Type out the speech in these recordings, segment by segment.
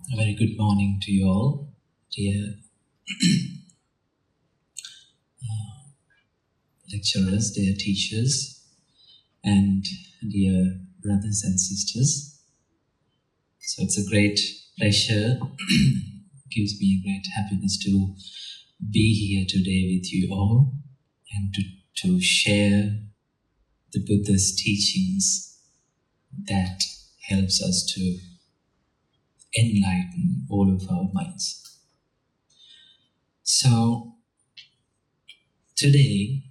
A very good morning to you all, dear lecturers, dear teachers, and dear brothers and sisters. So it's a great pleasure, gives me great happiness to be here today with you all and to share the Buddha's teachings that helps us to enlighten all of our minds. So today,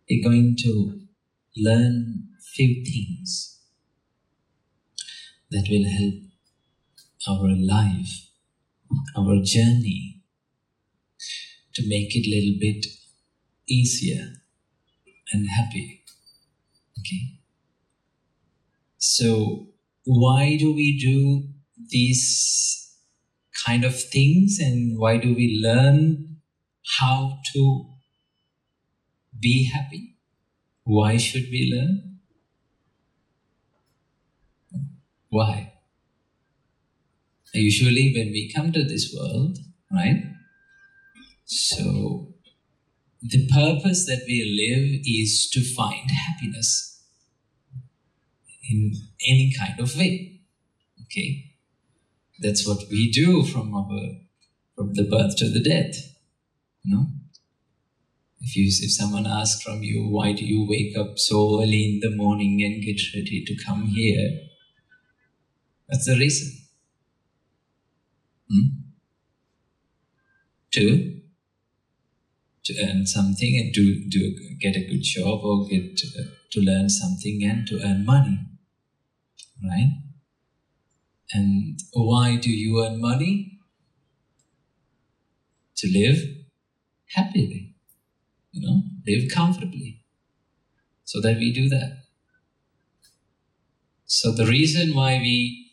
we're going to learn few things that will help our life, our journey, to make it a little bit easier and happy. Okay? So why do we do these kind of things, and why do we learn how to be happy? Why should we learn? Why? Usually when we come to this world, right? So the purpose that we live is to find happiness in any kind of way. Okay? That's what we do from the birth to the death. You know? If someone asks from you, why do you wake up so early in the morning and get ready to come here? That's the reason. To earn something and to get a good job, or get to learn something and to earn money. Right? And why do you earn money? To live happily. Live comfortably. So that we do that. So the reason why we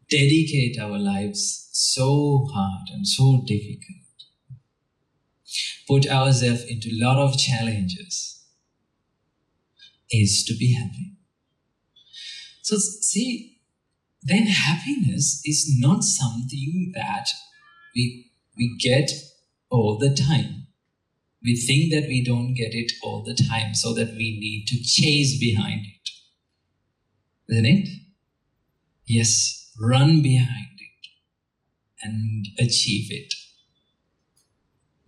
dedicate our lives so hard and so difficult, put ourselves into a lot of challenges, is to be happy. So see, then happiness is not something that we get all the time. We think that we don't get it all the time, so that we need to chase behind it. Isn't it? Yes, run behind it and achieve it.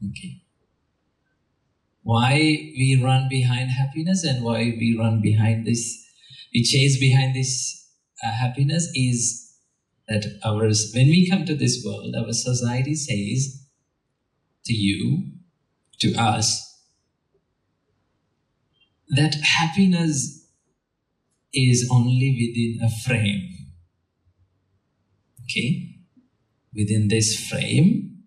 Okay. Why we run behind happiness and why we run behind this, we chase behind this happiness is that when we come to this world, our society says to you, to us, that happiness is only within a frame. Okay? Within this frame.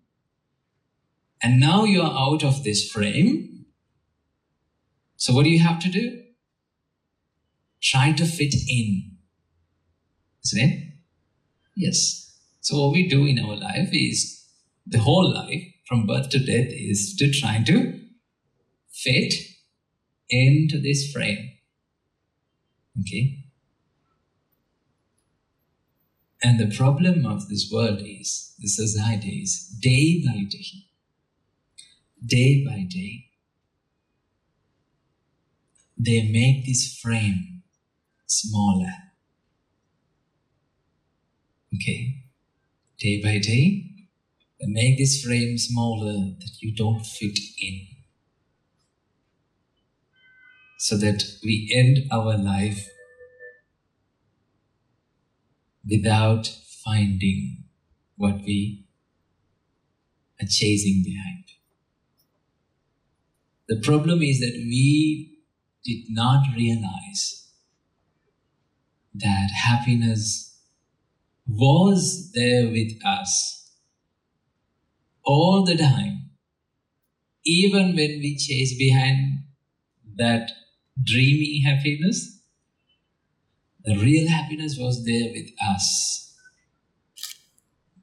And now you are out of this frame. So what do you have to do? Try to fit in. Isn't it? Yes. So what we do in our life is, the whole life, from birth to death, is to try to fit into this frame. Okay? And the problem of this world is, the society is, day by day, they make this frame smaller. Okay? Day by day, they make this frame smaller that you don't fit in. So that we end our life without finding what we are chasing behind. The problem is that we did not realize that happiness was there with us all the time. Even when we chase behind that dreamy happiness, the real happiness was there with us.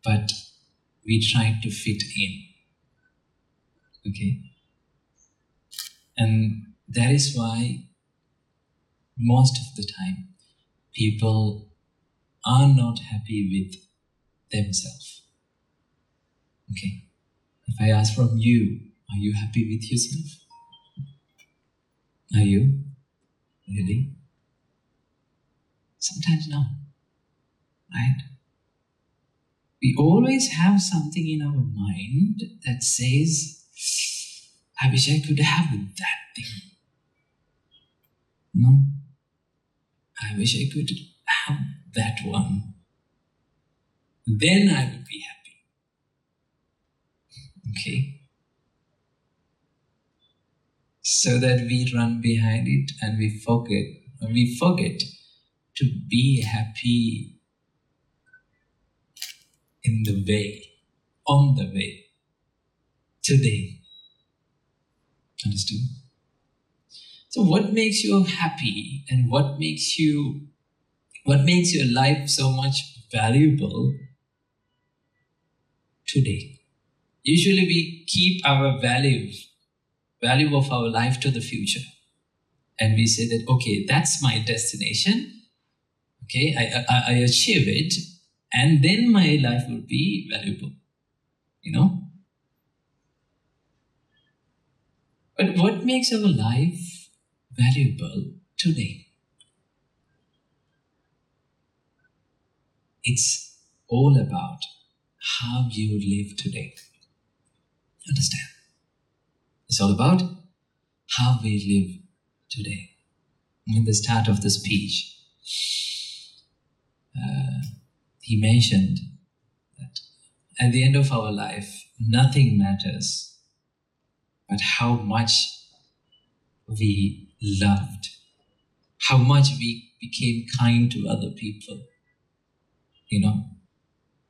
But we tried to fit in. Okay? And that is why most of the time, people are not happy with themselves. Okay. If I ask from you, are you happy with yourself? Are you? Really? Sometimes no. Right? We always have something in our mind that says, I wish I could have that thing. No? I wish I could have that one. Then I would be happy. Okay? So that we run behind it and we forget to be happy in the way, on the way, today. Understood? So what makes you happy and what makes your life so much valuable today? Usually we keep our value of our life to the future. And we say that, okay, that's my destination. Okay, I achieve it, and then my life will be valuable. You know? But what makes our life valuable today? It's all about how you live today. Understand? It's all about how we live today. In the start of the speech, he mentioned that at the end of our life, nothing matters but how much we loved, how much we became kind to other people, you know,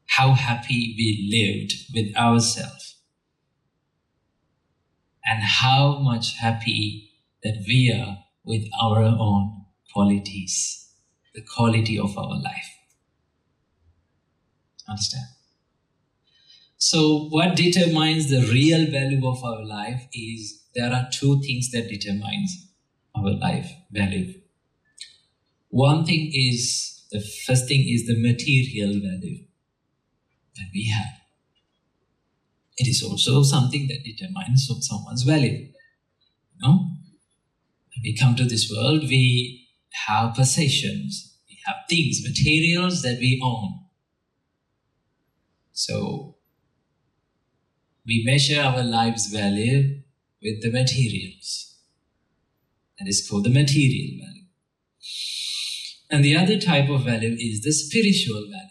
how happy we lived with ourselves, and how much happy that we are with our own qualities, the quality of our life. Understand? So what determines the real value of our life is, there are two things that determines our life value. The first thing is the material value that we have. It is also something that determines someone's value. You know? When we come to this world, we have possessions, we have things, materials that we own. So we measure our life's value with the materials. That is called the material value. And the other type of value is the spiritual value.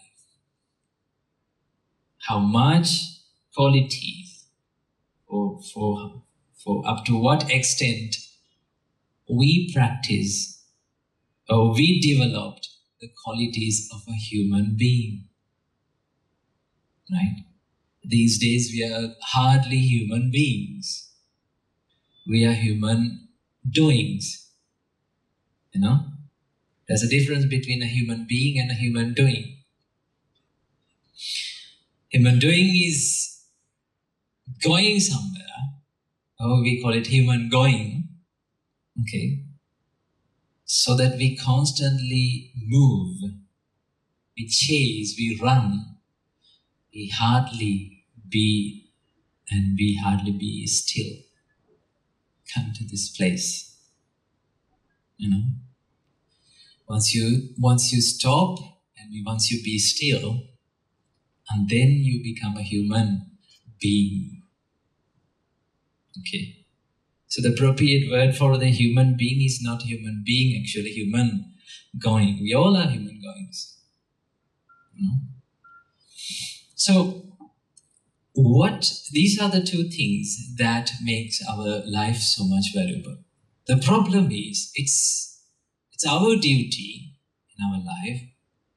How much qualities, or for up to what extent we practice or we developed the qualities of a human being. Right? These days we are hardly human beings. We are human doings. You know? There's a difference between a human being and a human doing. Human doing is going somewhere, or we call it human going, okay? So that we constantly move, we chase, we run, we hardly be still. Come to this place, you know? Once you stop and once you be still, and then you become a human being. Okay. So the appropriate word for the human being is not human being, actually human going. We all are human goings. You know? So these are the two things that makes our life so much valuable. The problem is, it's our duty in our life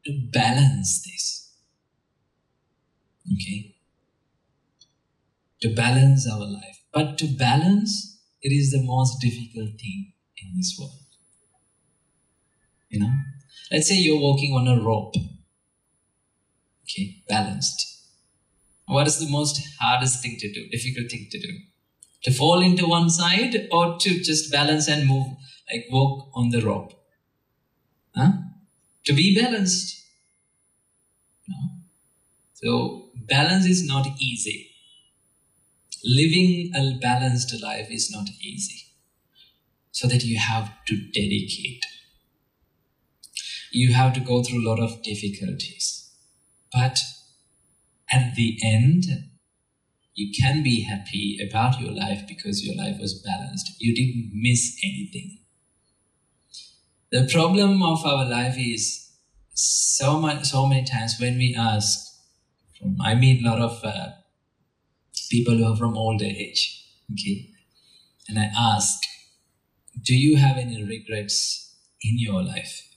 to balance this. Okay? To balance our life. But to balance, it is the most difficult thing in this world. You know? Let's say you're walking on a rope. Okay? Balanced. What is the most hardest thing to do, difficult thing to do? To fall into one side or to just balance and move, like walk on the rope? Huh? To be balanced. You know? So balance is not easy. Living a balanced life is not easy. So that you have to dedicate. You have to go through a lot of difficulties. But at the end, you can be happy about your life because your life was balanced. You didn't miss anything. The problem of our life is so many times when we ask, I meet a lot of people who are from older age, okay? And I ask, do you have any regrets in your life?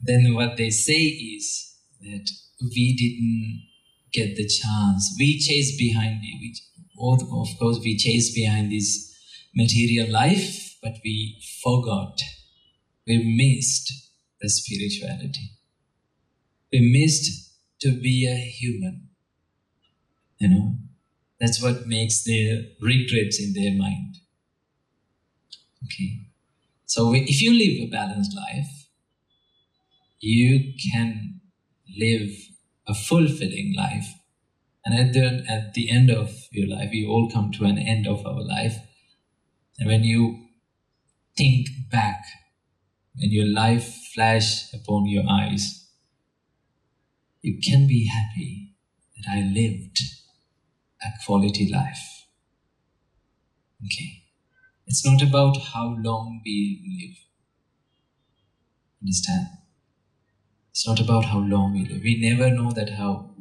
Then what they say is that we didn't get the chance. We chased behind it. Of course, we chased behind this material life, but we forgot. We missed the spirituality. We missed to be a human. You know, that's what makes their regrets in their mind. Okay. So if you live a balanced life, you can live a fulfilling life. And at the end of your life, we all come to an end of our life. And when you think back, when your life flash upon your eyes, you can be happy that I lived a quality life. Okay. It's not about how long we live. Understand? It's not about how long we live. We never know that how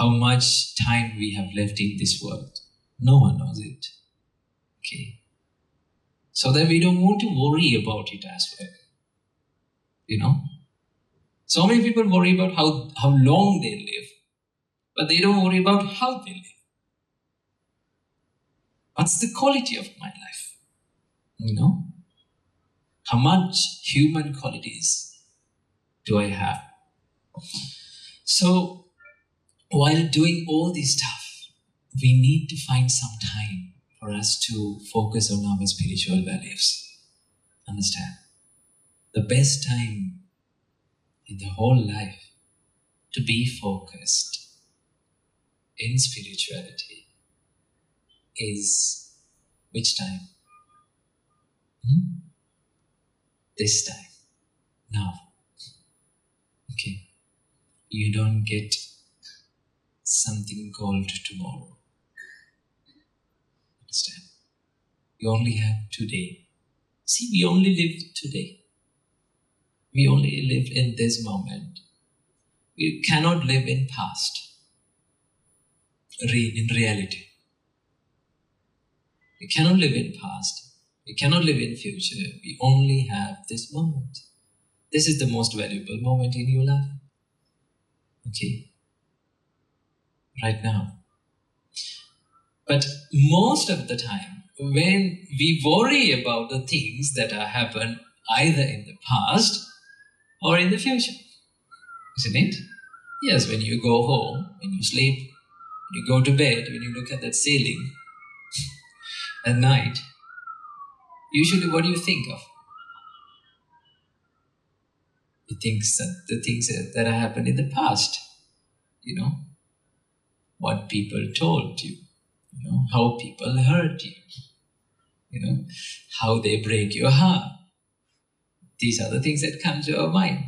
much time we have left in this world. No one knows it. Okay. So that we don't want to worry about it as well. You know? So many people worry about how long they live, but they don't worry about how they live. What's the quality of my life? You know? How much human qualities do I have? So, while doing all this stuff, we need to find some time for us to focus on our spiritual values. Understand? The best time in the whole life to be focused in spirituality is which time? This time. Now. Okay. You don't get something called tomorrow. Understand? You only have today. See, we only live today. We only live in this moment. We cannot live in past. In reality. We cannot live in past. We cannot live in future. We only have this moment. This is the most valuable moment in your life. Okay? Right now. But most of the time, when we worry about the things that have happened either in the past or in the future, isn't it? Yes, when you go home, when you sleep, when you go to bed, when you look at that ceiling at night, usually what do you think of? You think the things that happened in the past, you know, what people told you, you know, how people hurt you, you know, how they break your heart. These are the things that come to our mind.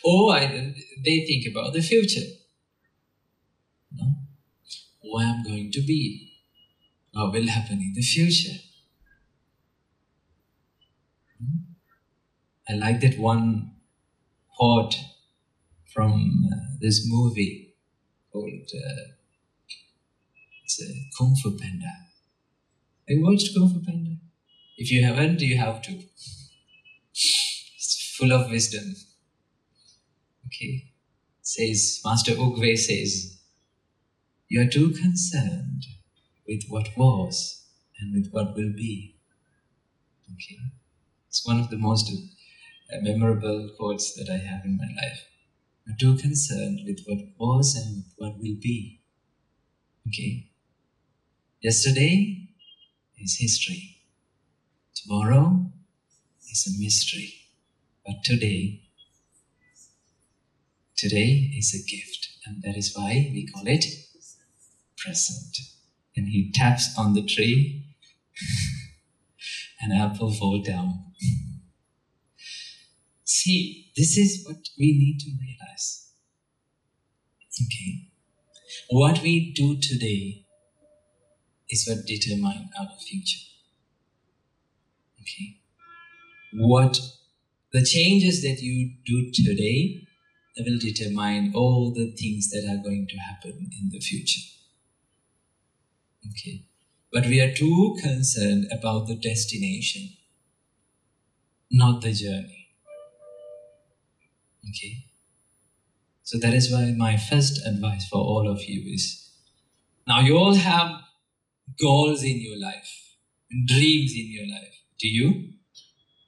Or they think about the future. You know, what I'm going to be, what will happen in the future. I like that one quote from this movie called it's Kung Fu Panda. Have you watched Kung Fu Panda? If you haven't, you have to. It's full of wisdom. Okay. Master Ugwe says, you are too concerned with what was and with what will be. Okay. It's one of the most memorable quotes that I have in my life. You're too concerned with what was and with what will be. Okay. Yesterday is history. Tomorrow is a mystery. But today is a gift. And that is why we call it present. And he taps on the tree, an apple falls down. See, this is what we need to realize. Okay. What we do today is what determines our future. Okay. What the changes that you do today will determine all the things that are going to happen in the future. Okay. But we are too concerned about the destination, not the journey. Okay. So that is why my first advice for all of you is, now you all have goals in your life, dreams in your life. Do you?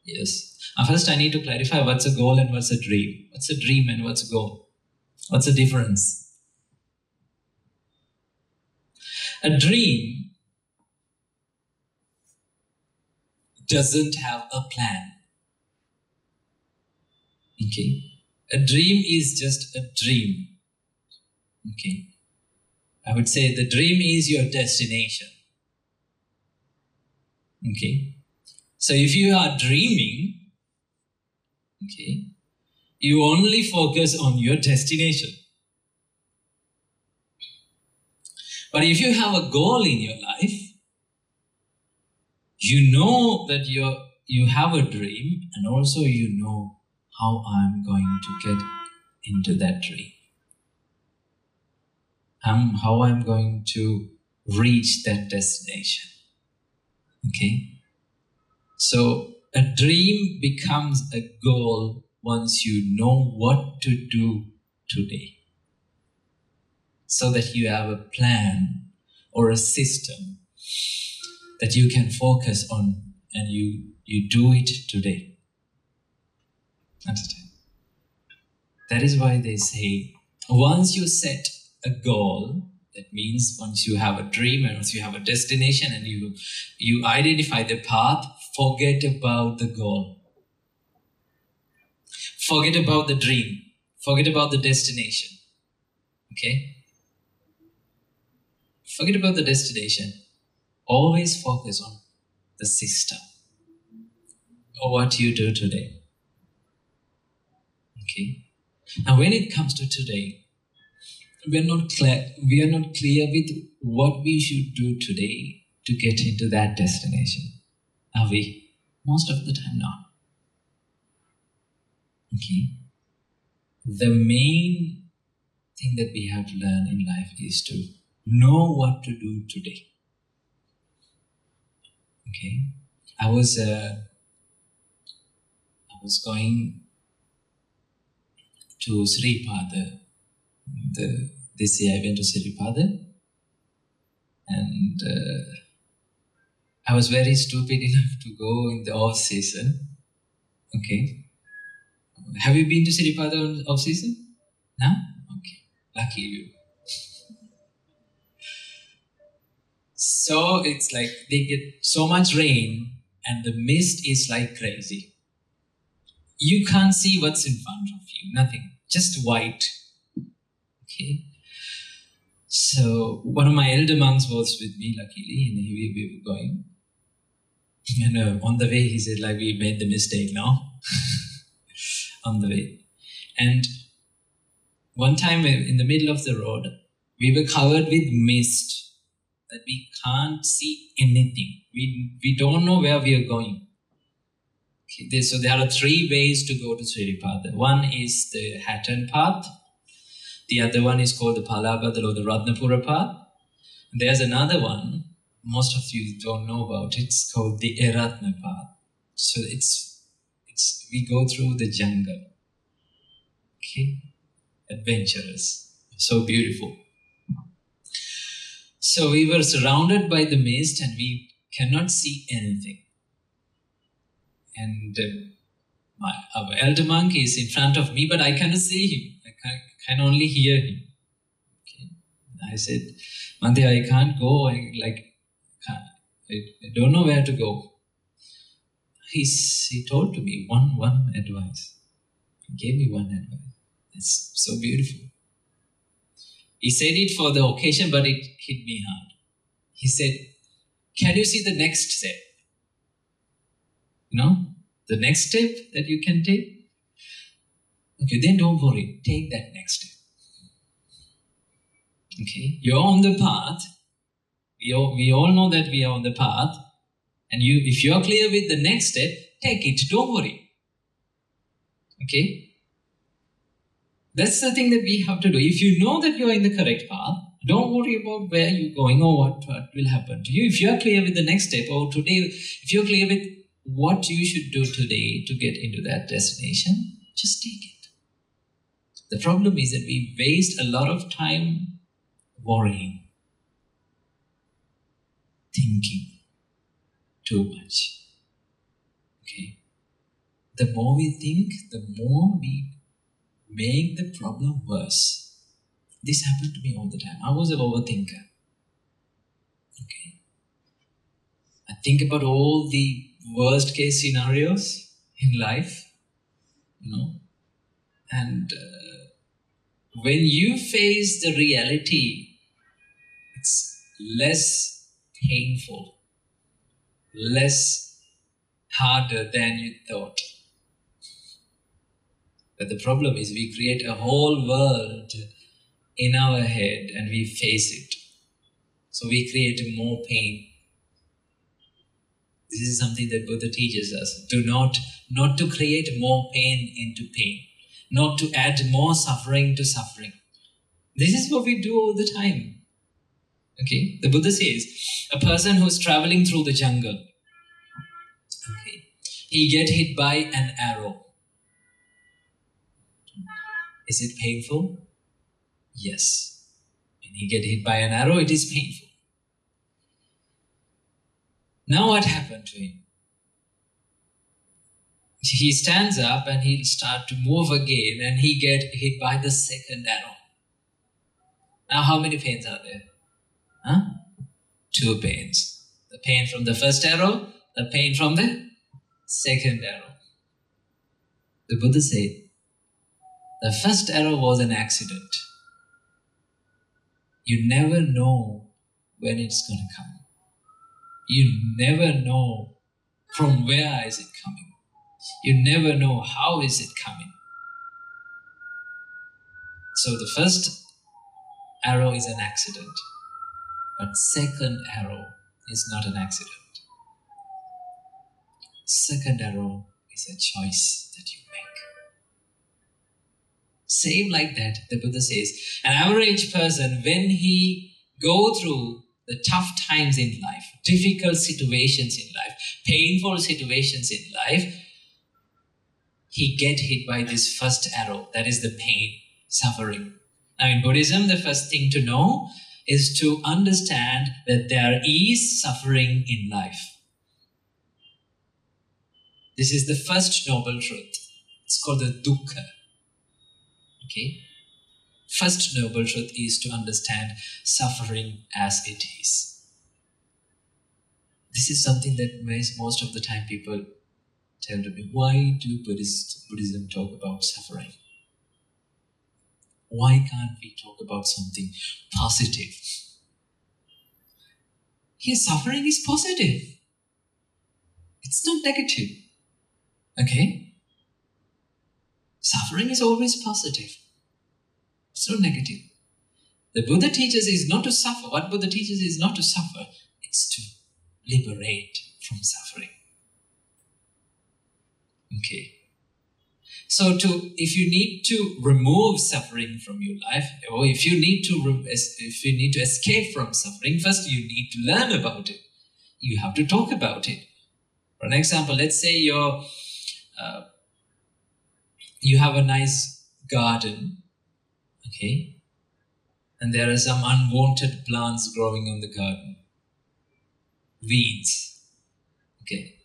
Yes. First I need to clarify what's a goal and what's a dream. What's a dream and what's a goal? What's the difference? A dream doesn't have a plan. Okay. A dream is just a dream. Okay. I would say the dream is your destination. Okay. So if you are dreaming, okay, you only focus on your destination. But if you have a goal in your life, you know that you have a dream, and also you know how I'm going to get into that dream. How I'm going to reach that destination. Okay? So a dream becomes a goal once you know what to do today. So that you have a plan or a system that you can focus on and you do it today. Understand? That is why they say, once you set a goal, that means once you have a dream and once you have a destination and you identify the path, forget about the goal. Forget about the dream. Forget about the destination. Okay? Forget about the destination. Always focus on the system or what you do today. Okay? Now when it comes to today, we are not clear with what we should do today to get into that destination. Are we? Most of the time not. Okay? The main thing that we have to learn in life is to know what to do today. Okay? I was going to Sri Pada. This year I went to Sri Pada, and I was very stupid enough to go in the off season. Okay. Have you been to Sri Pada off season? No? Okay. Lucky you. So it's like they get so much rain and the mist is like crazy. You can't see what's in front of you, nothing, just white. Okay. So one of my elder monks was with me, luckily, and we were going. And on the way, he said, like, we made the mistake now. On the way. And one time in the middle of the road, we were covered with mist that we can't see anything. We don't know where we are going. Okay, so there are 3 ways to go to Sripada. One is the Hatton path. The other one is called the Palabadal or the Ratnapura path. And there's another one, most of you don't know about it. It's called the Eratna path. So we go through the jungle. Okay? Adventurous. So beautiful. So we were surrounded by the mist and we cannot see anything. And our elder monk is in front of me, but I cannot see him. I can only hear him. Okay. I said, Mante, I can't go. I don't know where to go. he told to me one advice. He gave me one advice. It's so beautiful. He said it for the occasion, but it hit me hard. He said, can you see the next step? The next step that you can take? Okay, then don't worry. Take that next step. Okay, you're on the path. We all know that we are on the path. And if you're clear with the next step, take it. Don't worry. Okay? That's the thing that we have to do. If you know that you're in the correct path, don't worry about where you're going or what will happen to you. If you're clear with the next step, or today, if you're clear with what you should do today to get into that destination, just take it. The problem is that we waste a lot of time worrying, thinking too much. Okay? The more we think, the more we make the problem worse. This happened to me all the time. I was an overthinker. Okay? I think about all the worst case scenarios in life, and when you face the reality, it's less painful, less harder than you thought. But the problem is we create a whole world in our head and we face it. So we create more pain. This is something that Buddha teaches us. Not to create more pain into pain. Not to add more suffering to suffering. This is what we do all the time. Okay? The Buddha says, a person who's traveling through the jungle, okay, he get hit by an arrow. Is it painful? Yes. When he get hit by an arrow, it is painful. Now what happened to him? He stands up and he'll start to move again and he get hit by the second arrow. Now how many pains are there? 2 pains. The pain from the first arrow, the pain from the second arrow. The Buddha said, the first arrow was an accident. You never know when it's going to come. You never know from where is it coming. You never know how is it coming. So the first arrow is an accident, but second arrow is not an accident. Second arrow is a choice that you make. Same like that, the Buddha says, an average person, when he go through the tough times in life, difficult situations in life, painful situations in life, he get hit by this first arrow, that is the pain, suffering. Now in Buddhism, the first thing to know is to understand that there is suffering in life. This is the first noble truth. It's called the dukkha. Okay? First noble truth is to understand suffering as it is. This is something that most of the time people tell to me, why do Buddhism talk about suffering? Why can't we talk about something positive? Here, suffering is positive. It's not negative. Okay? Suffering is always positive. It's not negative. The Buddha teaches is not to suffer. What Buddha teaches is not to suffer. It's to liberate from suffering. Okay. So if you need to remove suffering from your life, or if you need to escape from suffering, first you need to learn about it. You have to talk about it. For an example, let's say you have a nice garden, okay, and there are some unwanted plants growing on the garden, weeds, okay.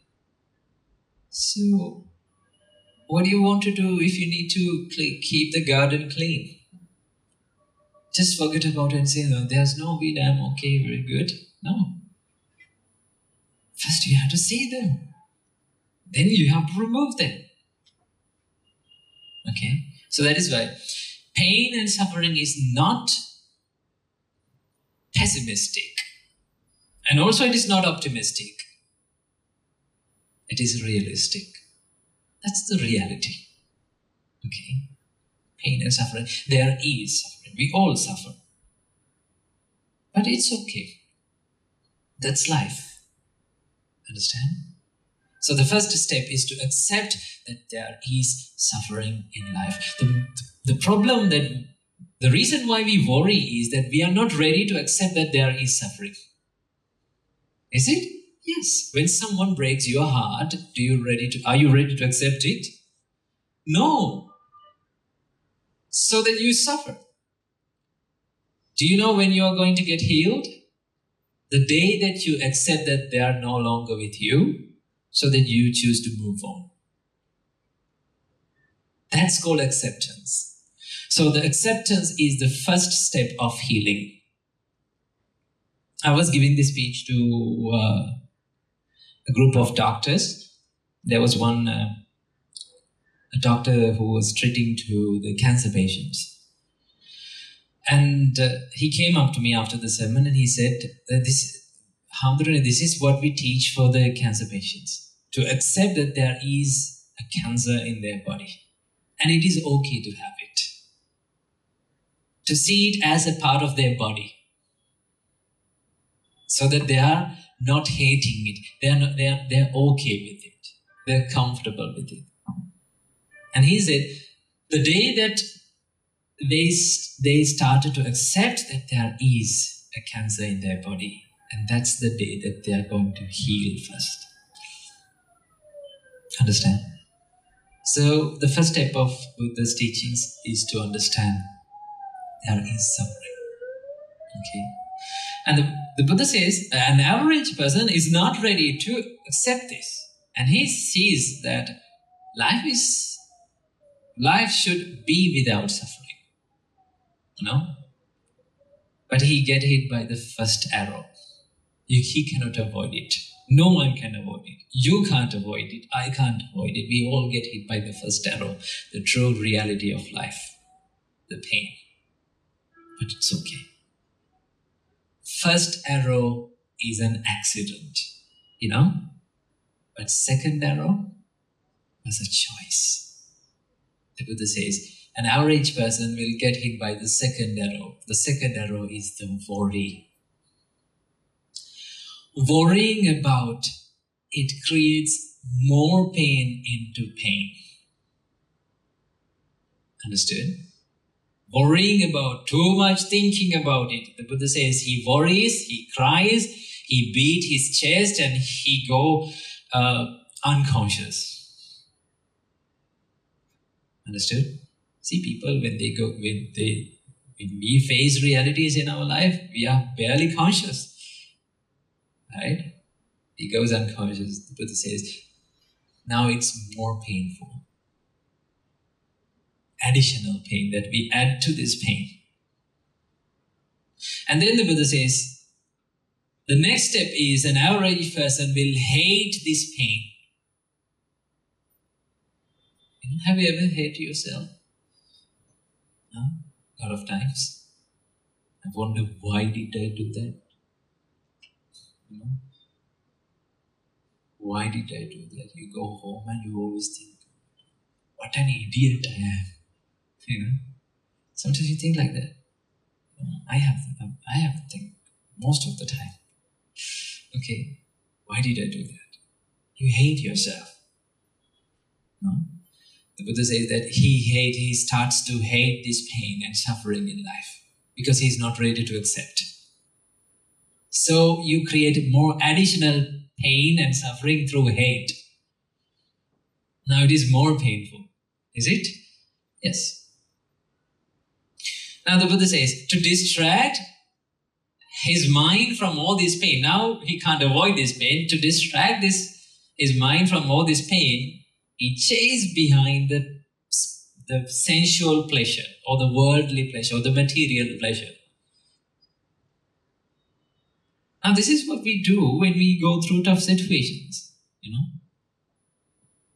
So what do you want to do if you need to keep the garden clean? Just forget about it and say, no, there's no weed, I'm okay, very good. No. First you have to see them. then you have to remove them. Okay? So that is why pain and suffering is not pessimistic. And also it is not optimistic. It is realistic. That's the reality. Okay? Pain and suffering. There is suffering. We all suffer. But it's okay. That's life. Understand? So the first step is to accept that there is suffering in life. The problem that, the reason why we worry is that we are not ready to accept that there is suffering. Is it? Yes. When someone breaks your heart, are you ready to accept it? No. So then you suffer. Do you know when you are going to get healed? The day that you accept that they are no longer with you, so that you choose to move on. That's called acceptance. So the acceptance is the first step of healing. I was giving this speech to a group of doctors. There was one a doctor who was treating to the cancer patients. And he came up to me after the sermon and he said, this is what we teach for the cancer patients. To accept that there is a cancer in their body. And it is okay to have it. To see it as a part of their body. So that they are not hating it. They're okay with it. They're comfortable with it. And he said, the day that they started to accept that there is a cancer in their body, and that's the day that they are going to heal first. Understand? So the first step of Buddha's teachings is to understand there is suffering. Okay? And the Buddha says an average person is not ready to accept this. And he sees that life should be without suffering. But he get hit by the first arrow. He cannot avoid it. No one can avoid it. You can't avoid it. I can't avoid it. We all get hit by the first arrow, the true reality of life, the pain. But it's okay. First arrow is an accident, But second arrow was a choice. The Buddha says, an average person will get hit by the second arrow. The second arrow is the worry. Worrying about it creates more pain into pain. Understood? Worrying about, too much thinking about it. The Buddha says he worries, he cries, he beat his chest and he go unconscious. Understood? See, people, when we face realities in our life, we are barely conscious. Right? He goes unconscious. The Buddha says, now it's more painful. Additional pain that we add to this pain. And then the Buddha says, the next step is an average person will hate this pain. Have you ever hated yourself? No? A lot of times. I wonder, why did I do that? Why did I do that? You go home and you always think, what an idiot I am. Sometimes you think like that. I have to think most of the time. Okay, why did I do that? You hate yourself. No? The Buddha says that he starts to hate this pain and suffering in life because he's not ready to accept. So you create more additional pain and suffering through hate. Now it is more painful. Is it? Yes. Now the Buddha says, to distract his mind from all this pain. Now he can't avoid this pain. To distract his mind from all this pain, he chases behind the sensual pleasure or the worldly pleasure or the material pleasure. Now this is what we do when we go through tough situations,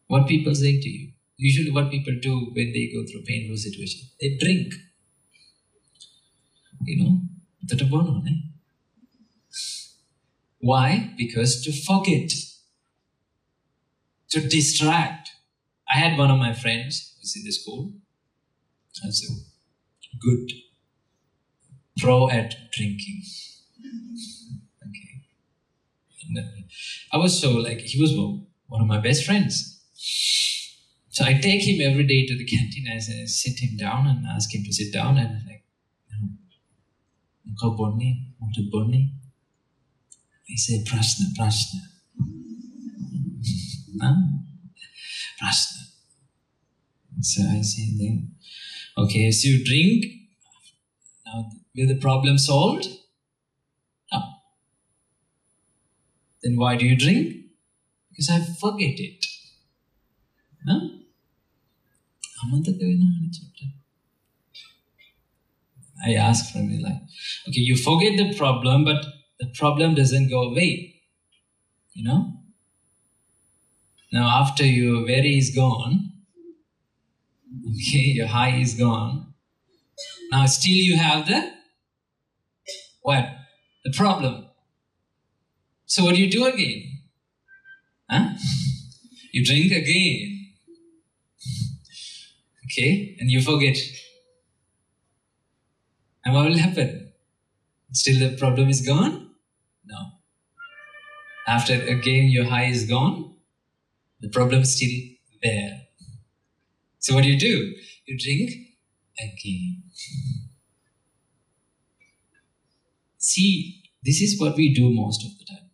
What people say to you. Usually what people do when they go through painful situation, they drink. Why? Because to forget, to distract. I had one of my friends who's in the school. I was a good pro at drinking. Okay. And I was so he was one of my best friends. So I take him every day to the canteen. I sit him down and ask him to sit down and he said, Prashna. No? Prashna. So I say then, okay, so you drink. Now, will the problem solved? No. Then why do you drink? Because I forget it. No? I ask from him okay, you forget the problem, but the problem doesn't go away. Now after your worry is gone, okay, your high is gone. Now still you have the what? The problem. So what do you do again? You drink again. Okay, and you forget. And what will happen? Still the problem is gone? No. After again your high is gone, the problem is still there. So what do? You drink again. See, this is what we do most of the time.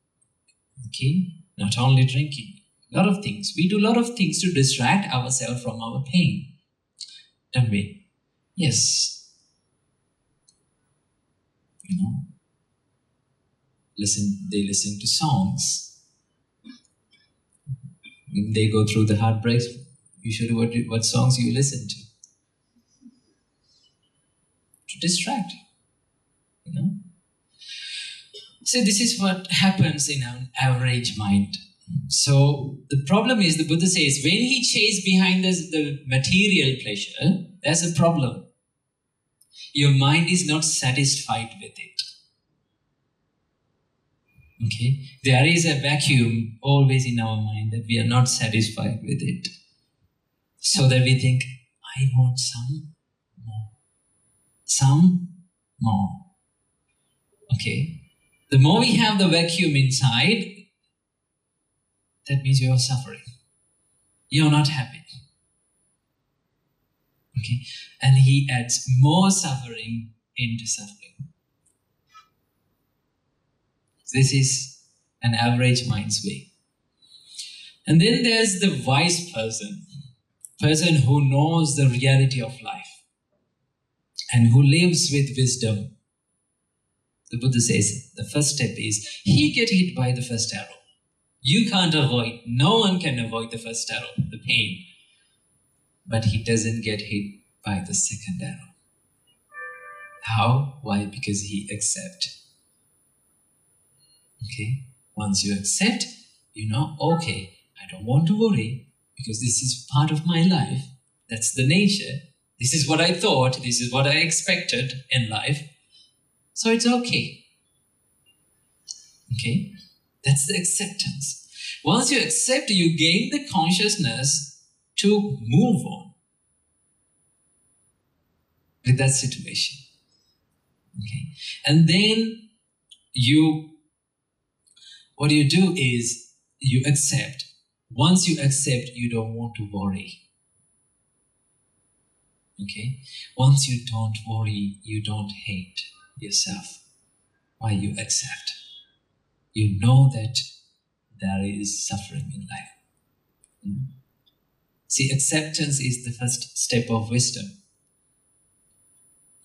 Okay? Not only drinking. A lot of things. We do a lot of things to distract ourselves from our pain. Don't we? Yes. They listen to songs. When they go through the heartbreaks, usually what songs you listen to? To distract. So this is what happens in an average mind. So the problem is, the Buddha says, when he chases behind the material pleasure, there's a problem. Your mind is not satisfied with it. Okay? There is a vacuum always in our mind that we are not satisfied with it. So that we think, I want some more. Some more. Okay? The more we have the vacuum inside, that means you are suffering. You are not happy. Okay? And he adds more suffering into suffering. This is an average mind's way. And then there's the wise person who knows the reality of life and who lives with wisdom. The Buddha says the first step is he gets hit by the first arrow. You can't avoid, no one can avoid the first arrow, the pain. But he doesn't get hit by the second arrow. How? Why? Because he accepts. Okay? Once you accept, okay, I don't want to worry because this is part of my life. That's the nature. This is what I thought. This is what I expected in life. So it's okay. Okay? That's the acceptance. Once you accept, you gain the consciousness to move on with that situation. Okay? And then what you do is you accept. Once you accept, you don't want to worry. Okay? Once you don't worry, you don't hate yourself. Why? You accept. You know that there is suffering in life. See, acceptance is the first step of wisdom.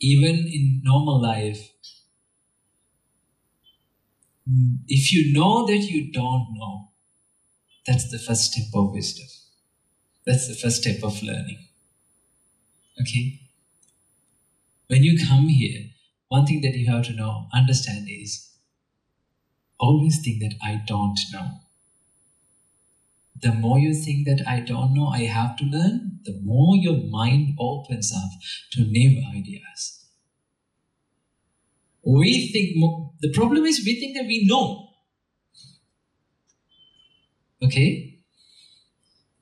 Even in normal life, if you know that you don't know, that's the first step of wisdom. That's the first step of learning. Okay? When you come here, one thing that you have to understand is, always think that I don't know. The more you think that I don't know, I have to learn, the more your mind opens up to new ideas. We think the problem is we think that we know. Okay?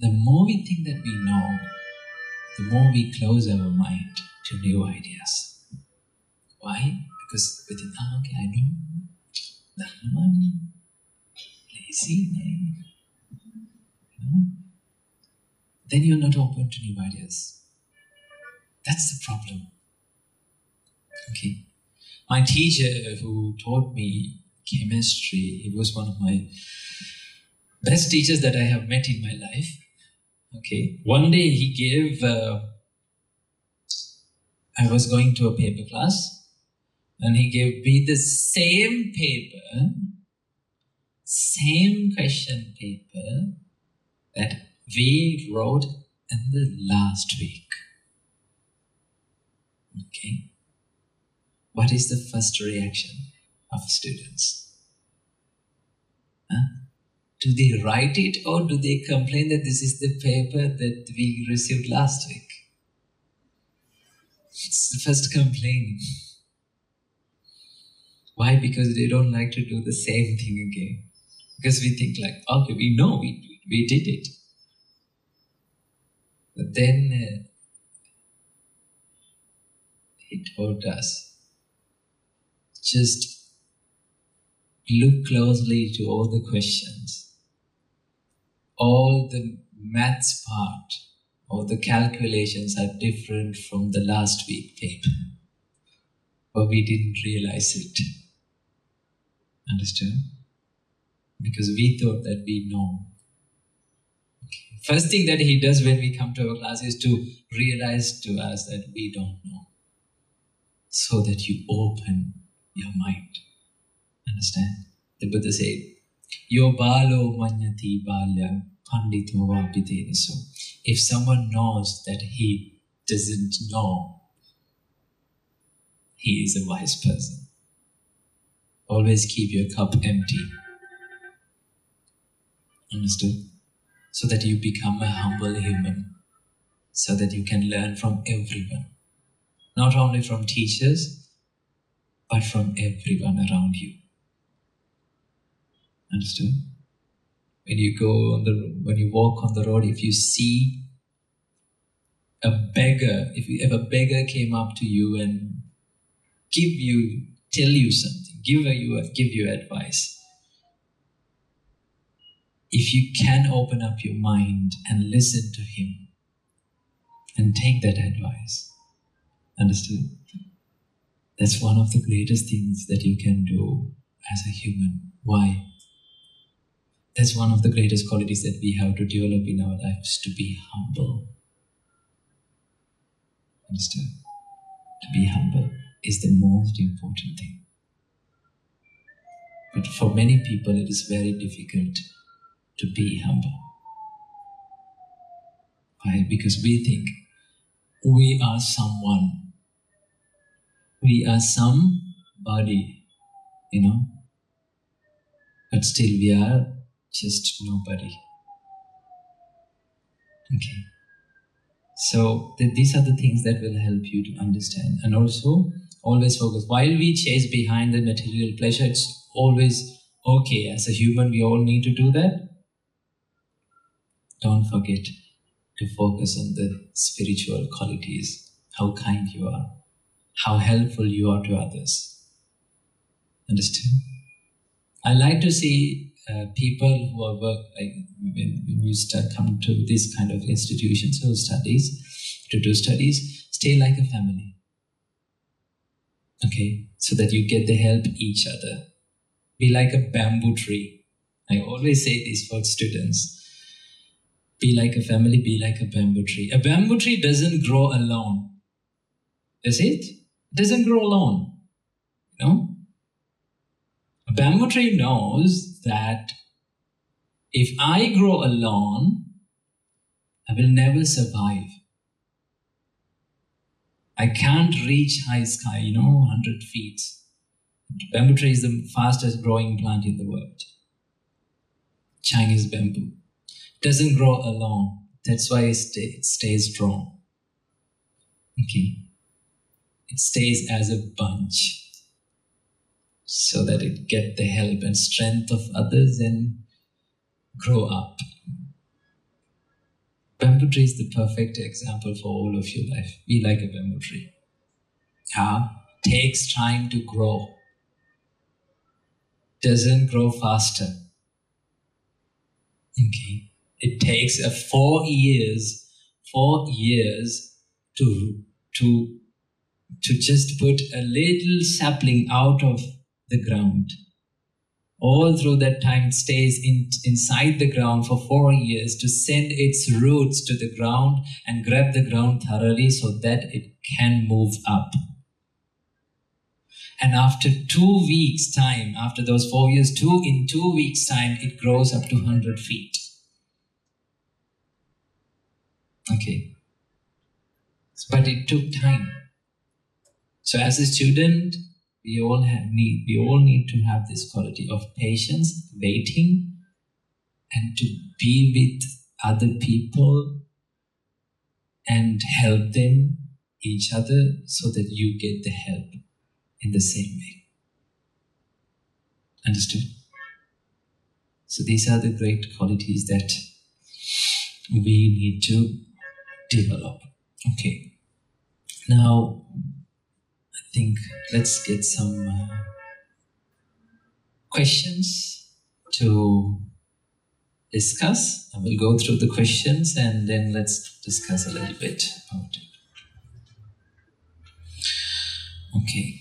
The more we think that we know, the more we close our mind to new ideas. Why? Because we think, okay, I know. Lazy. Then you're not open to new ideas. That's the problem. Okay. My teacher who taught me chemistry, he was one of my best teachers that I have met in my life. Okay. One day he gave, I was going to a paper class, and he gave me the same paper, same question paper that we wrote in the last week. Okay. What is the first reaction of students? Do they write it, or do they complain that this is the paper that we received last week? It's the first complaint. Why? Because they don't like to do the same thing again. Because we think like, okay, we know we did it. But then he told us, just look closely to all the questions. All the maths part or the calculations are different from the last week paper. But we didn't realize it. Understand? Because we thought that we know. Okay. First thing that he does when we come to our class is to realize to us that we don't know. So that you open your mind. Understand? The Buddha said, Yo balo manyati balyam pandito vapitenaso. If someone knows that he doesn't know, he is a wise person. Always keep your cup empty. Understood? So that you become a humble human. So that you can learn from everyone. Not only from teachers, but from everyone around you. Understood? When you walk on the road, if you see a beggar, if a beggar came up to you and tell you something, give you advice. If you can open up your mind and listen to him and take that advice, understood? That's one of the greatest things that you can do as a human. Why? That's one of the greatest qualities that we have to develop in our lives, to be humble. Understood? To be humble is the most important thing. But for many people, it is very difficult to be humble. Why? Because we think we are someone. We are somebody, but still we are just nobody. Okay. So these are the things that will help you to understand. And also, always focus. While we chase behind the material pleasure, it's always okay. As a human, we all need to do that. Don't forget to focus on the spiritual qualities. How kind you are. How helpful you are to others. Understand? I like to see people who are when you come to this kind of institutions or studies, to do studies, stay like a family. Okay? So that you get the help each other. Be like a bamboo tree. I always say this for students. Be like a family, be like a bamboo tree. A bamboo tree doesn't grow alone. Does it? It doesn't grow alone. A bamboo tree knows that if I grow alone, I will never survive. I can't reach high sky, 100 feet. Bamboo tree is the fastest growing plant in the world. Chinese bamboo. doesn't grow alone. That's why it stays strong. Okay. It stays as a bunch so that it get the help and strength of others and grow up. Bamboo tree is the perfect example for all of your life. Be like a bamboo tree. Takes time to grow. Doesn't grow faster. Okay. It takes 4 years to just put a little sapling out of the ground. All through that time it stays inside the ground for 4 years to send its roots to the ground and grab the ground thoroughly so that it can move up. And after 2 weeks' time, after those 4 years, in 2 weeks' time, it grows up to 100 feet. Okay. But it took time. So as a student, we all need to have this quality of patience, waiting, and to be with other people and help them, each other, so that you get the help in the same way. Understood? So these are the great qualities that we need to develop. Okay. Now, I think let's get some questions to discuss. I will go through the questions and then let's discuss a little bit about it. Okay.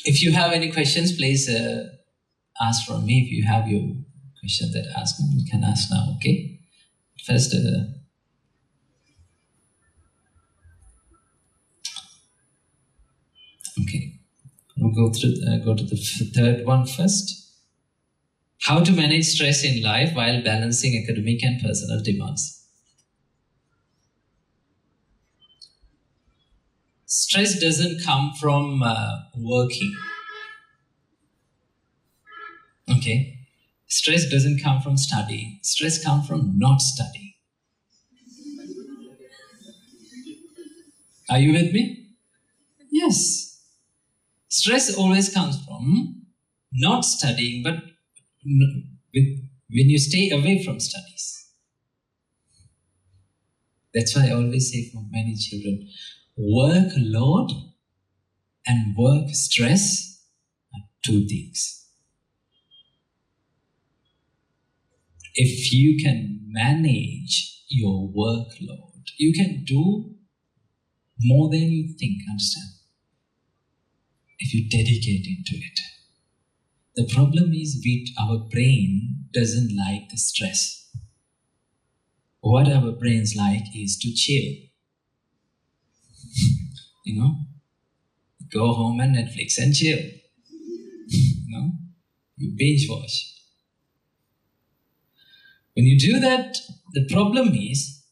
If you have any questions, please ask from me. If you have your question that ask me, you can ask now, okay? First, okay. We'll go to the third one first. How to manage stress in life while balancing academic and personal demands. Stress doesn't come from working. Okay? Stress doesn't come from studying. Stress comes from not studying. Are you with me? Yes. Stress always comes from not studying, but when you stay away from studies. That's why I always say for many children, workload and work stress are two things. If you can manage your workload, you can do more than you think, understand? If you dedicate into it. The problem is our brain doesn't like the stress. What our brains like is to chill. Go home and Netflix and chill. You binge watch. When you do that, the problem is,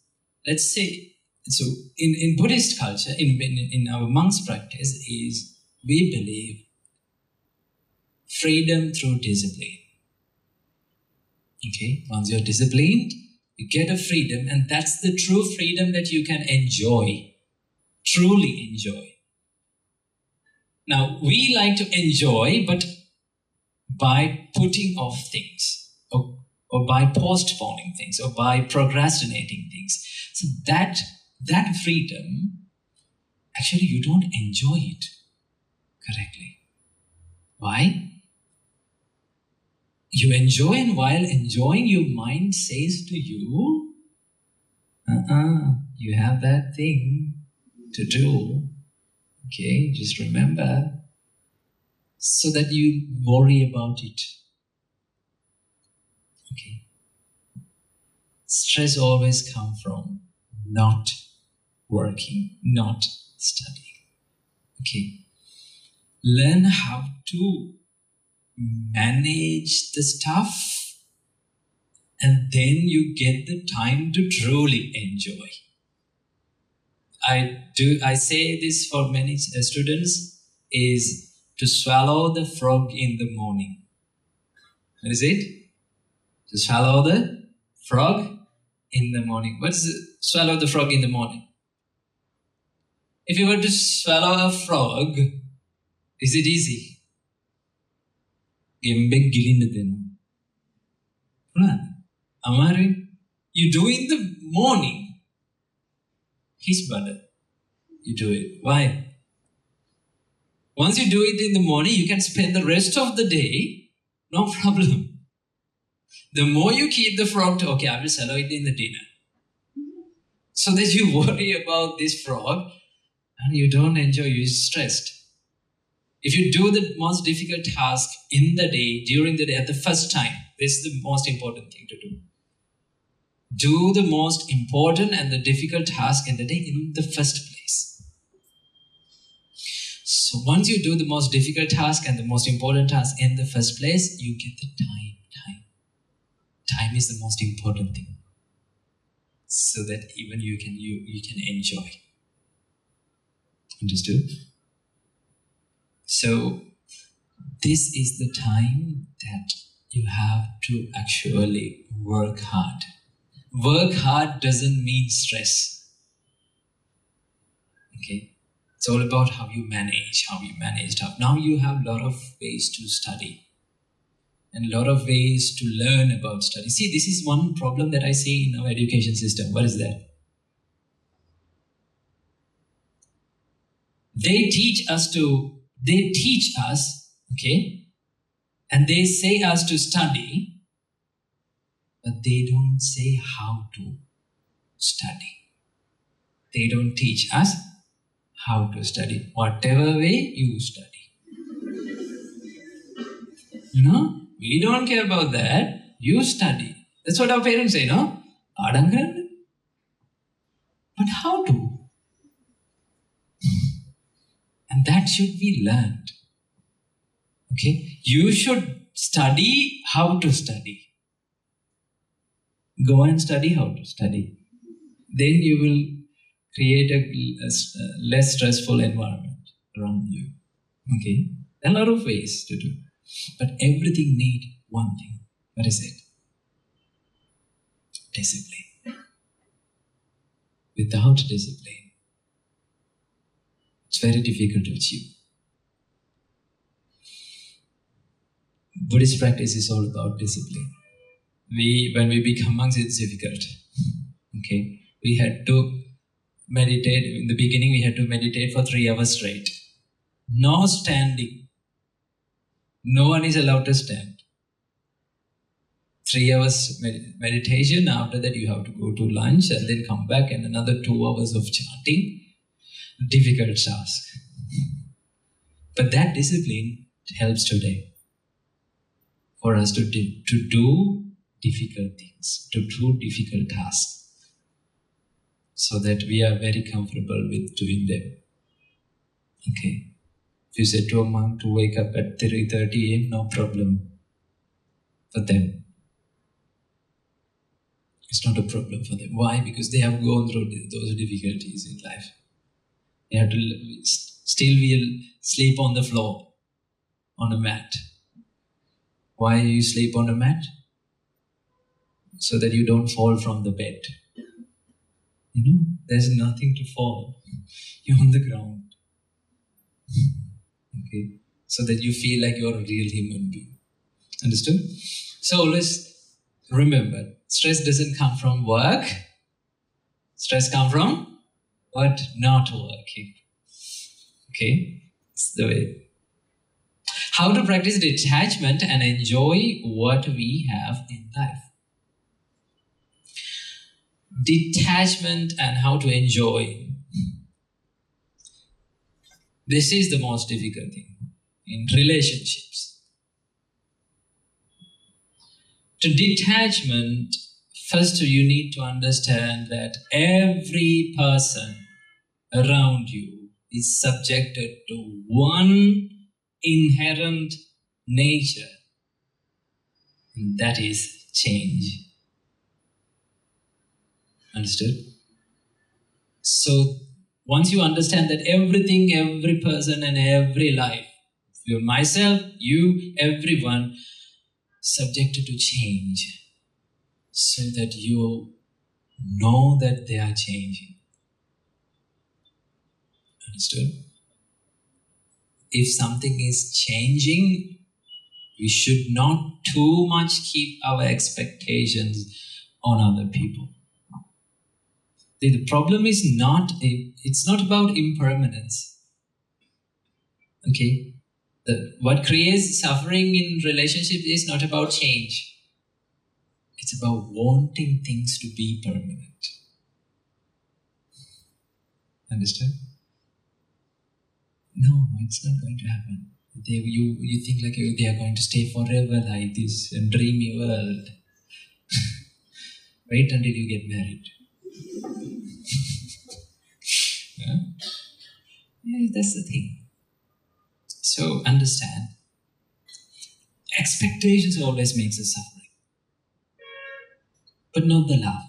let's say, so in Buddhist culture, in our monks' practice, is we believe freedom through discipline. Okay, once you're disciplined, you get a freedom, and that's the true freedom that you can enjoy, truly enjoy. Now, we like to enjoy, but by putting off things, or by postponing things, or by procrastinating things. So that freedom, actually you don't enjoy it correctly. Why? You enjoy, and while enjoying, your mind says to you, you have that thing to do. Okay, just remember, so that you worry about it. Okay. Stress always comes from not working, not studying. Okay. Learn how to manage the stuff, and then you get the time to truly enjoy. I say this for many students, is to swallow the frog in the morning. What is it? To swallow the frog in the morning. What's swallow the frog in the morning? If you were to swallow a frog, is it easy? Amari, you do in the morning. His brother. You do it. Why? Once you do it in the morning, you can spend the rest of the day, no problem. The more you keep the frog to, okay, I will swallow it in the dinner. So that you worry about this frog and you don't enjoy, you're stressed. If you do the most difficult task in the day, during the day, at the first time, this is the most important thing to do. Do the most important and the difficult task in the day in the first place. So once you do the most difficult task and the most important task in the first place, you get the time. Time is the most important thing. So that even you can enjoy. Understood? So this is the time that you have to actually work hard. Work hard doesn't mean stress. Okay? It's all about how you manage. Now you have a lot of ways to study and a lot of ways to learn about study. See, this is one problem that I see in our education system. What is that? They teach us, okay, and they say us to study, but they don't say how to study. They don't teach us how to study. Whatever way you study. We don't care about that. You study. That's what our parents say, no? But how to? And that should be learned. Okay? You should study how to study. Go and study how to study. Then you will create a less stressful environment around you. Okay? There are a lot of ways to do. But everything needs one thing. What is it? Discipline. Without discipline, it's very difficult to achieve. Buddhist practice is all about discipline. When we become monks, it's difficult. Okay? We had to meditate. In the beginning, we had to meditate for 3 hours straight. No standing. No one is allowed to stand. 3 hours meditation. After that, you have to go to lunch and then come back and another 2 hours of chanting. Difficult task. But that discipline helps today for us to do difficult things, to do difficult tasks, so that we are very comfortable with doing them. Okay. If you say to a monk to wake up at 3:30 a.m., no problem for them. It's not a problem for them. Why? Because they have gone through those difficulties in life. They have to still will sleep on the floor, on a mat. Why you sleep on a mat? So that you don't fall from the bed. There's nothing to fall. You're on the ground. Okay? So that you feel like you're a real human being. Understood? So always remember, stress doesn't come from work. Stress comes from what? Not working. Okay? It's the way. How to practice detachment and enjoy what we have in life. Detachment and how to enjoy. This is the most difficult thing in relationships. To detachment, first you need to understand that every person around you is subjected to one inherent nature, and that is change. Understood? So, once you understand that everything, every person and every life, you, myself, you, everyone, subjected to change. so that you know that they are changing. Understood? If something is changing, we should not too much keep our expectations on other people. The problem is it's not about impermanence. Okay? What creates suffering in relationship is not about change. It's about wanting things to be permanent. Understood? No, it's not going to happen. You think like they are going to stay forever like this dreamy world. Wait until you get married. Yeah, that's the thing. So understand, expectations always makes us suffering. But not the love.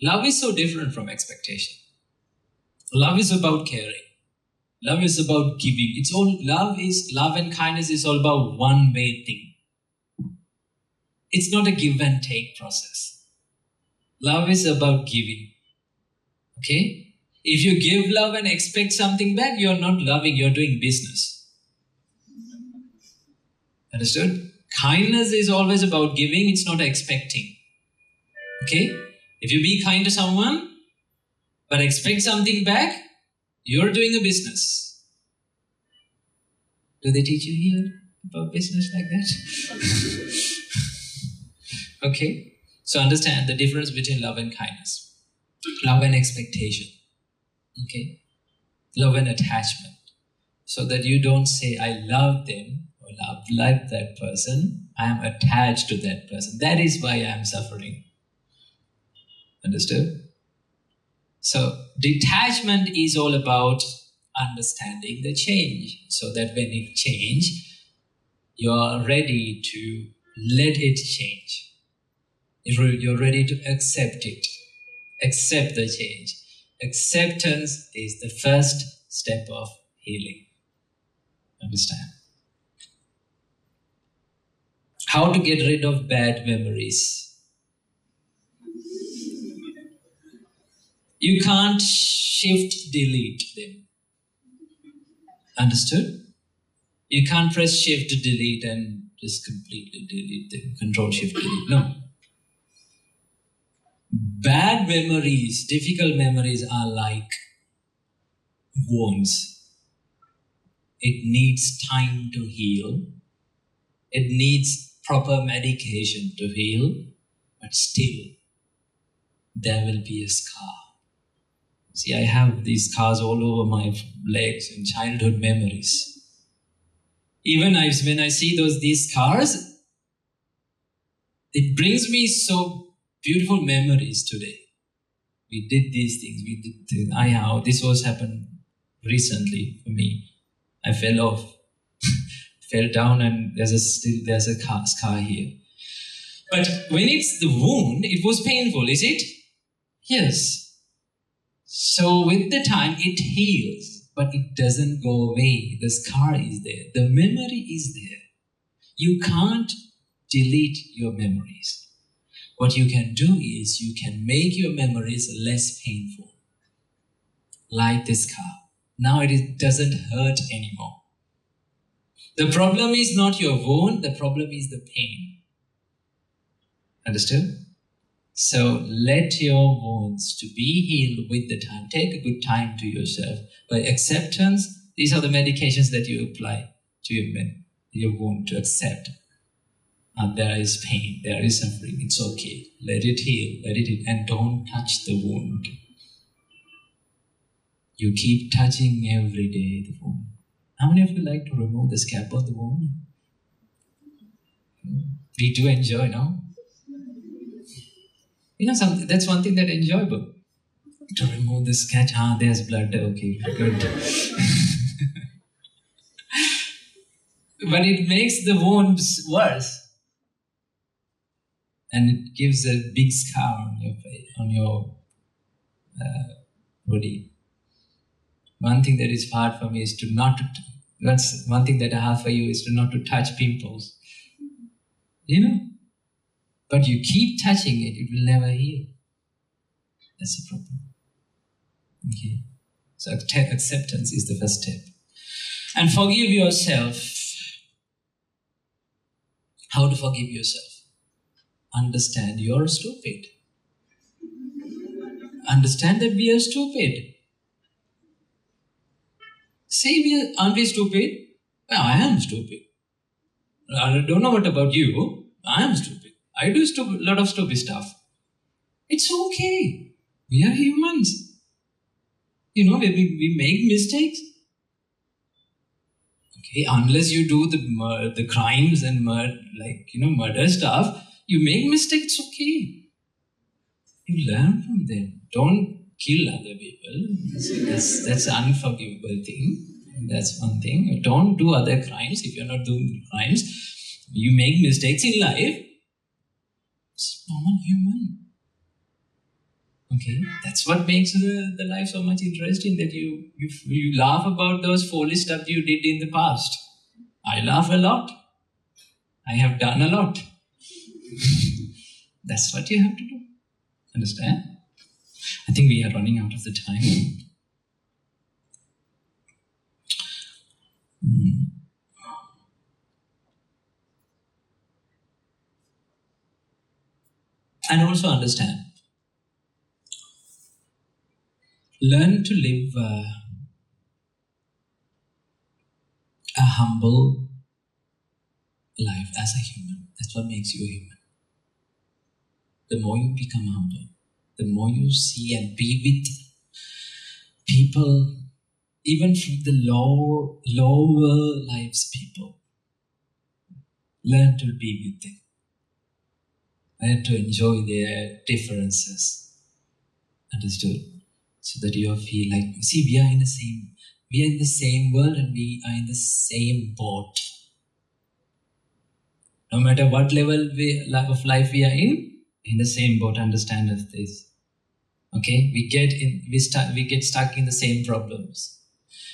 Love is so different from expectation. Love is about caring. Love is about giving. Love and kindness is all about one-way thing. It's not a give and take process. Love is about giving. Okay? If you give love and expect something back, you're not loving, you're doing business. Understood? Kindness is always about giving, it's not expecting. Okay? If you be kind to someone, but expect something back, you're doing a business. Do they teach you here about business like that? Okay? So understand the difference between love and kindness. Love and expectation. Okay? Love and attachment. So that you don't say, I love them or love that person. I am attached to that person. That is why I am suffering. Understood? So detachment is all about understanding the change. So that when it changes, you are ready to let it change. You're ready to accept it. Accept the change. Acceptance is the first step of healing. Understand? How to get rid of bad memories. You can't shift delete them. Understood? You can't press shift delete and just completely delete them. Control shift delete. No. Bad memories, difficult memories are like wounds. It needs time to heal. It needs proper medication to heal. But still, there will be a scar. See, I have these scars all over my legs and childhood memories. Even when I see these scars, it brings me so beautiful memories today. We did these things. This was happened recently for me. I fell off, fell down, and there's a scar here. But when it's the wound, it was painful, is it? Yes. So with the time, it heals, but it doesn't go away. The scar is there. The memory is there. You can't delete your memories. What you can do is you can make your memories less painful. Like this scar. Now it doesn't hurt anymore. The problem is not your wound, the problem is the pain. Understood? So let your wounds to be healed with the time. Take a good time to yourself. By acceptance, these are the medications that you apply to your wound to accept. There is pain, there is suffering, it's okay. Let it heal, and don't touch the wound. You keep touching every day the wound. How many of you like to remove the scab of the wound? We do enjoy, no? That's one thing that enjoyable. To remove the sketch, there's blood, okay, good. But it makes the wounds worse. And it gives a big scar on your face, on your body. One thing that is hard for me is one thing that I have for you is to not to touch pimples. but you keep touching it, it will never heal. That's the problem. Okay? So acceptance is the first step. And forgive yourself. How to forgive yourself? Understand you're stupid. Understand that we are stupid. Say, aren't we stupid? Well, I am stupid. I don't know what about you. I am stupid. I do a lot of stupid stuff. It's okay. We are humans. We make mistakes. Okay, unless you do the crimes and murder stuff, you make mistakes. Okay, you learn from them. Don't kill other people. That's an unforgivable thing. That's one thing. Don't do other crimes if you're not doing crimes. You make mistakes in life. It's normal human. Okay, that's what makes the life so much interesting, that you laugh about those foolish stuff you did in the past. I laugh a lot. I have done a lot. That's what you have to do. Understand? I think we are running out of the time. And also understand. Learn to live a humble life as a human. That's what makes you a human. The more you become humble, the more you see and be with people, even from the lower lives people. Learn to be with them. Learn to enjoy their differences. Understood? So that you feel like, see, we are in the same world and we are in the same boat. No matter what level of life we are in the same boat. Understand this. Okay, we get stuck in the same problems.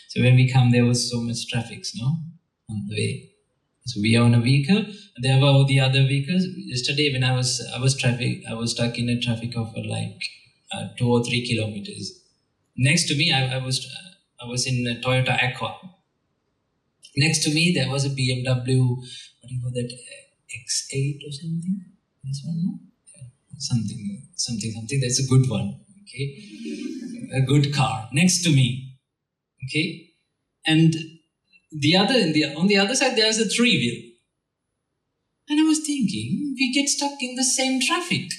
So when we come, there was so much traffic, on the way. So we are on a vehicle, and there were all the other vehicles. Yesterday, when I was stuck in a traffic of 2 or 3 kilometers. Next to me, I was in a Toyota Aqua. Next to me, there was a BMW. What do you call that? X8 or something. This one, no? Yeah. Something. That's a good one. Okay, a good car next to me. Okay, and on the other side there's a 3-wheel. And I was thinking, we get stuck in the same traffic.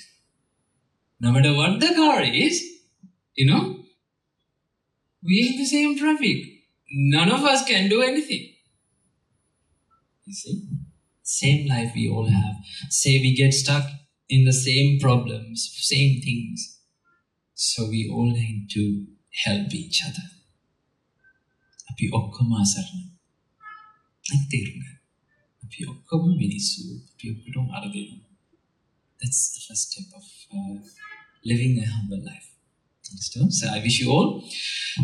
No matter what the car is, we are in the same traffic. None of us can do anything. You see? Same life we all have. Say we get stuck in the same problems, same things. So we all need to help each other. අපි ඔක්කොම අසරණ. ඒක තේරුම් ගන්න. අපි ඔක්කොම මිනිස්සු. අපි ඔක්කොම අරගෙන. That's the first step of living a humble life. Understood? So I wish you all,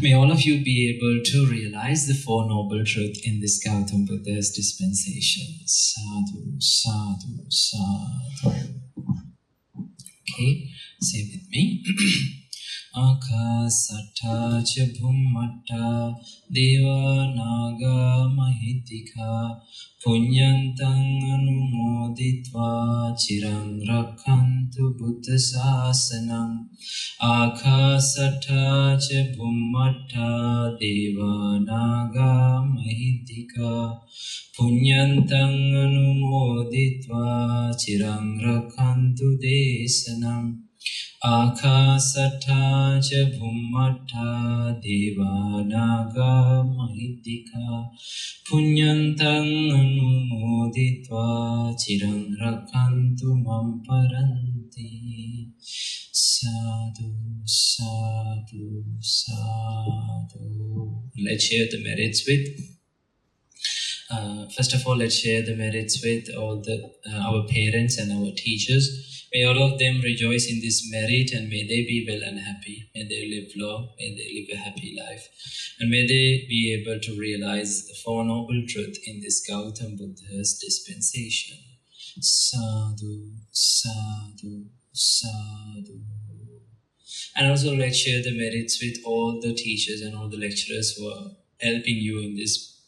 may all of you be able to realize the Four Noble Truths in this Gautam Buddha's dispensation. Sadhu, sadhu, sadhu. Okay, say with me. Akasata cha bhummata deva naga mahitika punyantang anumoditva chirang rakhantu buddha sasanam. Akasata cha bhummata deva naga mahitika punyantang anumoditva chirang rakhantu desanam. Akasata cha bhummata deva naga mahitika punyantang anumoditva chirang rakhantu mam paranti. Sadhu, sadhu, sadhu. Let's share the merits with. First of all, let's share the merits with all our parents and our teachers. May all of them rejoice in this merit, and may they be well and happy. May they live long, may they live a happy life. And may they be able to realize the Four Noble Truths in this Gautam Buddha's dispensation. Sadhu, sadhu, sadhu. And also let's share the merits with all the teachers and all the lecturers who are helping you in this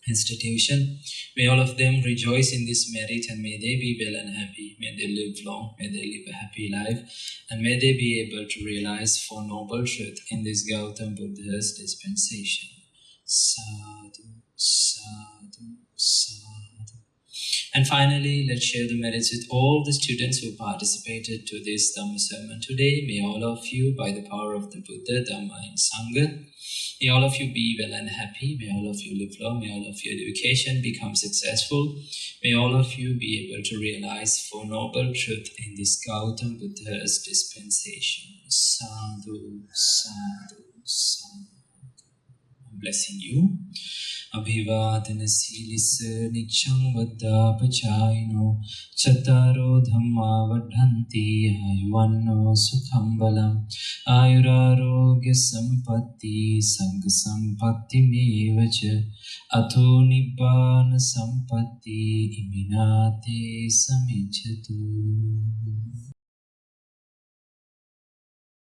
institution. May all of them rejoice in this merit, and may they be well and happy. May they live long, may they live a happy life, and may they be able to realize Four Noble Truth in this Gautam Buddha's dispensation. Sadhu, sadhu, sadhu. And finally, let's share the merits with all the students who participated to this Dhamma sermon today. May all of you, by the power of the Buddha, Dhamma and Sangha, may all of you be well and happy. May all of you live long. May all of your education become successful. May all of you be able to realize Four Noble Truth in this Gautam Buddha's dispensation. Sadhu, sadhu, sadhu. I'm blessing you. Abhivadana silisa nichang vada pachayino Chattaro dhamma vadhanti ayuvanno sukham balam Ayurarogya sampatti sangha sampatti mevacha Atho nibbana sampatti iminate samichatu.